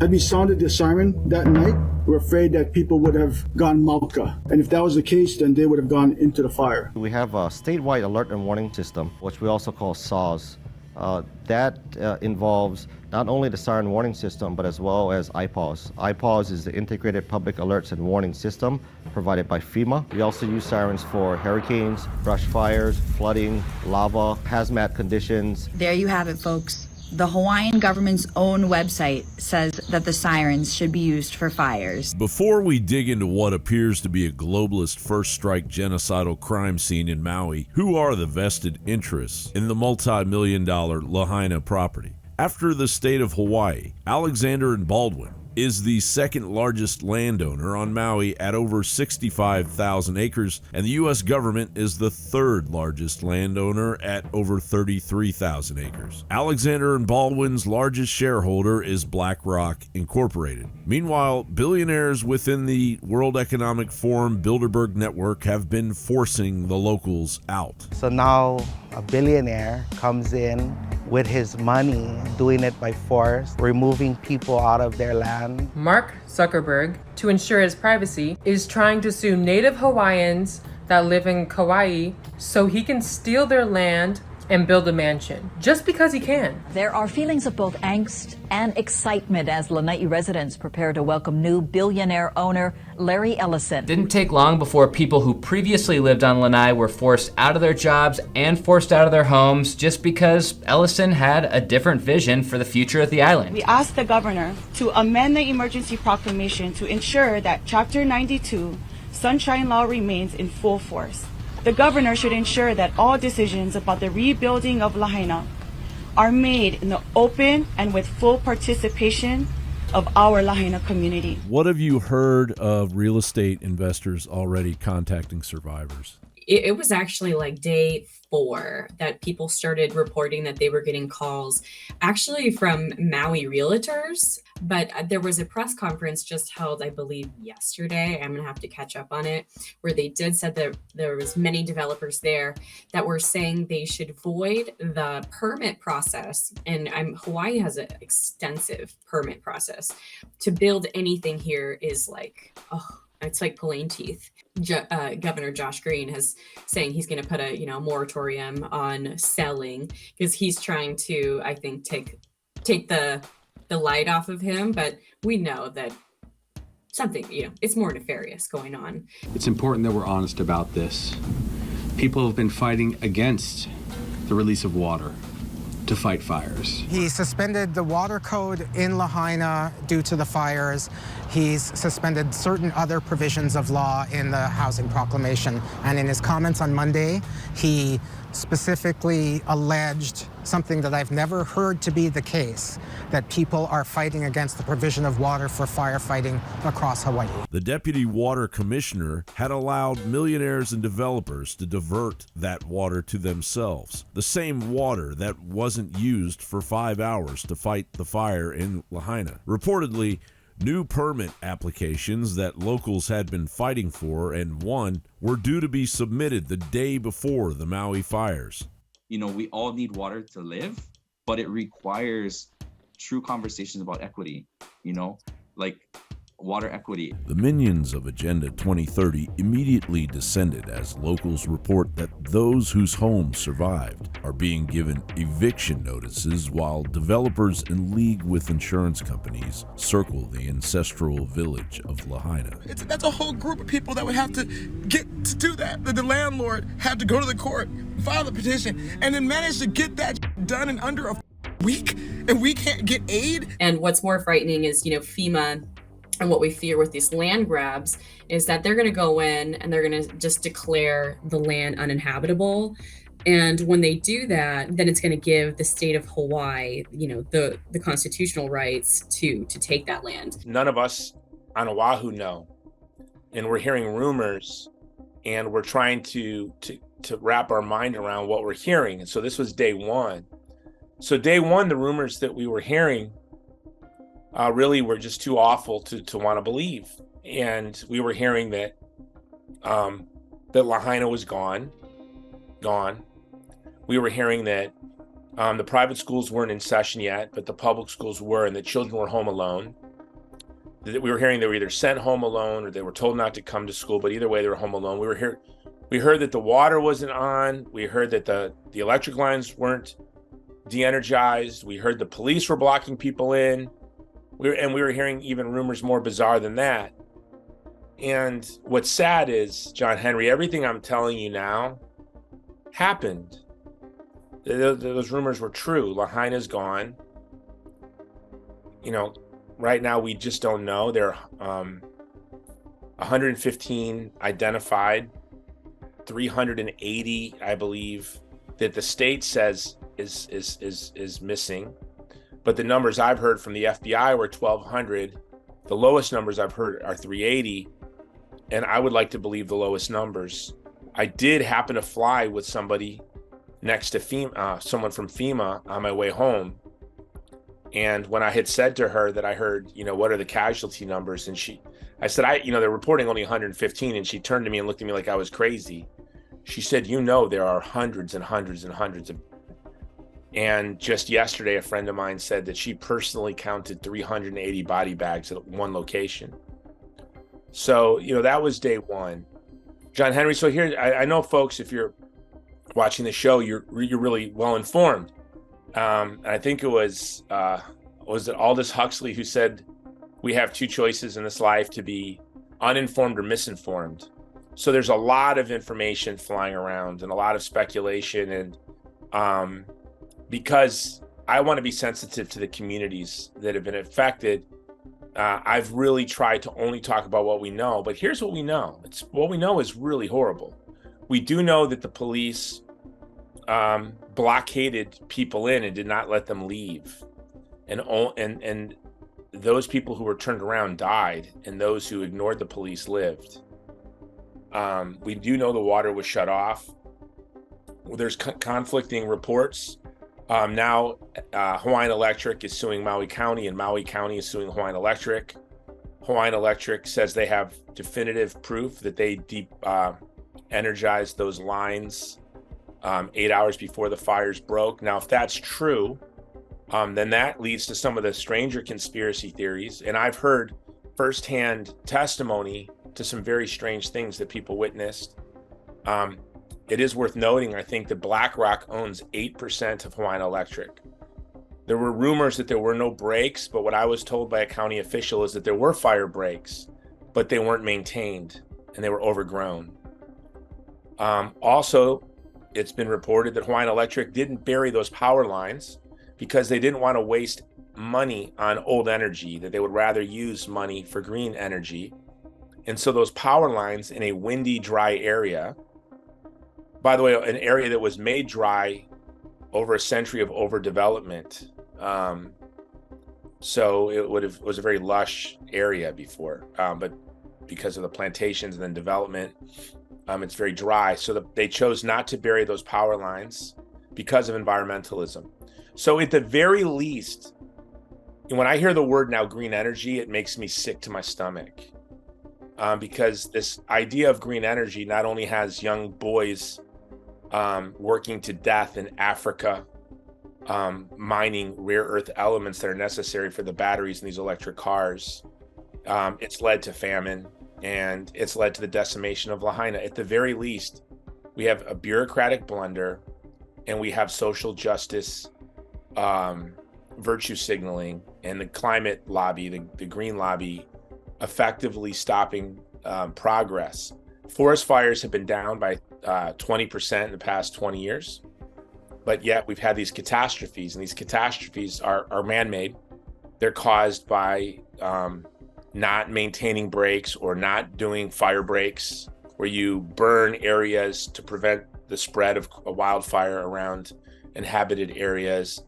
Had we sounded the siren that night, we're afraid that people would have gone Malka. And if that was the case, then they would have gone into the fire. We have a statewide alert and warning system, which we also call SAWS. That involves not only the siren warning system, but as well as IPAWS. IPAWS is the Integrated Public Alerts and Warning System provided by FEMA. We also use sirens for hurricanes, brush fires, flooding, lava, hazmat conditions. There you have it, folks. The Hawaiian government's own website says that the sirens should be used for fires. Before we dig into what appears to be a globalist first strike genocidal crime scene in Maui, who are the vested interests in the multi-million-dollar Lahaina property? After the state of Hawaii, Alexander and Baldwin is the second largest landowner on Maui at over 65,000 acres, and the U.S. government is the third largest landowner at over 33,000 acres. Alexander and Baldwin's largest shareholder is BlackRock Incorporated. Meanwhile, billionaires within the World Economic Forum Bilderberg Network have been forcing the locals out. So now a billionaire comes in with his money, doing it by force, removing people out of their land. Mark Zuckerberg, to ensure his privacy, is trying to sue Native Hawaiians that live in Kauai so he can steal their land and build a mansion, just because he can. There are feelings of both angst and excitement as Lanai residents prepare to welcome new billionaire owner Larry Ellison. Didn't take long before people who previously lived on Lanai were forced out of their jobs and forced out of their homes just because Ellison had a different vision for the future of the island. We asked the governor to amend the emergency proclamation to ensure that Chapter 92 Sunshine Law remains in full force. The governor should ensure that all decisions about the rebuilding of Lahaina are made in the open and with full participation of our Lahaina community. What have you heard of real estate investors already contacting survivors? It was actually like day 4 that people started reporting that they were getting calls, actually from Maui realtors. But there was a press conference just held, I believe, yesterday. I'm going to have to catch up on it, where they did said that there was many developers there that were saying they should void the permit process. And Hawaii has an extensive permit process. To build anything here is like, it's like pulling teeth. Governor Josh Green is saying he's going to put a moratorium on selling because he's trying to, I think, take the light off of him. But we know that something, it's more nefarious going on. It's important that we're honest about this. People have been fighting against the release of water to fight fires. He suspended the water code in Lahaina due to the fires. He's suspended certain other provisions of law in the housing proclamation. And in his comments on Monday, he specifically alleged something that I've never heard to be the case, that people are fighting against the provision of water for firefighting across Hawaii. The deputy water commissioner had allowed millionaires and developers to divert that water to themselves. The same water that wasn't used for 5 hours to fight the fire in Lahaina. Reportedly, new permit applications that locals had been fighting for and won were due to be submitted the day before the Maui fires. We all need water to live, but it requires true conversations about equity, like water equity. The minions of Agenda 2030 immediately descended as locals report that those whose homes survived are being given eviction notices while developers in league with insurance companies circle the ancestral village of Lahaina. That's a whole group of people that would have to get to do that. The landlord had to go to the court, file the petition, and then manage to get that done in under a week, and we can't get aid. And what's more frightening is, FEMA. And what we fear with these land grabs is that they're going to go in and they're going to just declare the land uninhabitable. And when they do that, then it's going to give the state of Hawaii, the constitutional rights to take that land. None of us on Oahu know. And we're hearing rumors and we're trying to wrap our mind around what we're hearing. And so this was day 1. So day 1, the rumors that we were hearing really were just too awful to want to believe. And we were hearing that that Lahaina was gone. We were hearing that the private schools weren't in session yet, but the public schools were, and the children were home alone. we were hearing they were either sent home alone or they were told not to come to school, but either way they were home alone. We heard that the water wasn't on. We heard that the electric lines weren't de-energized. We heard the police were blocking people in. We were hearing even rumors more bizarre than that. And what's sad is, John Henry, everything I'm telling you now happened. Those rumors were true. Lahaina's gone. You know, right now we just don't know. There are 115 identified, 380, I believe, that the state says is missing. But the numbers I've heard from the FBI were 1,200. The lowest numbers I've heard are 380. And I would like to believe the lowest numbers. I did happen to fly with somebody next to FEMA, someone from FEMA on my way home. And when I had said to her that I heard, you know, what are the casualty numbers? And I said, they're reporting only 115. And she turned to me and looked at me like I was crazy. She said, you know, there are hundreds and hundreds and hundreds of. And just yesterday, a friend of mine said that she personally counted 380 body bags at one location. So, you know, that was day one. John Henry, so here, I know, folks, if you're watching the show, you're really well informed. I think it was it Aldous Huxley who said, we have two choices in this life, to be uninformed or misinformed. So there's a lot of information flying around and a lot of speculation. And because I want to be sensitive to the communities that have been affected, I've really tried to only talk about what we know. But here's what we know. What we know is really horrible. We do know that the police blockaded people in and did not let them leave. And those people who were turned around died, and those who ignored the police lived. We do know the water was shut off. There's conflicting reports. Now, Hawaiian Electric is suing Maui County, and Maui County is suing Hawaiian Electric. Hawaiian Electric says they have definitive proof that they energized those lines 8 hours before the fires broke. Now, if that's true, then that leads to some of the stranger conspiracy theories. And I've heard firsthand testimony to some very strange things that people witnessed. It is worth noting, I think, that BlackRock owns 8% of Hawaiian Electric. There were rumors that there were no breaks, but what I was told by a county official is that there were fire breaks, but they weren't maintained and they were overgrown. Also, it's been reported that Hawaiian Electric didn't bury those power lines because they didn't want to waste money on old energy, that they would rather use money for green energy. And so those power lines in a windy, dry area, by the way, an area that was made dry over a century of overdevelopment. So it was a very lush area before, but because of the plantations and then development, it's very dry. So they chose not to bury those power lines because of environmentalism. So at the very least, when I hear the word now green energy, it makes me sick to my stomach. Because this idea of green energy not only has young boys working to death in Africa, mining rare earth elements that are necessary for the batteries in these electric cars. It's led to famine, and it's led to the decimation of Lahaina. At the very least, we have a bureaucratic blunder, and we have social justice virtue signaling, and the climate lobby, the green lobby, effectively stopping progress. Forest fires have been down by 20% in the past 20 years, but yet we've had these catastrophes, and these catastrophes are man-made. They're caused by not maintaining breaks or not doing fire breaks, where you burn areas to prevent the spread of a wildfire around inhabited areas.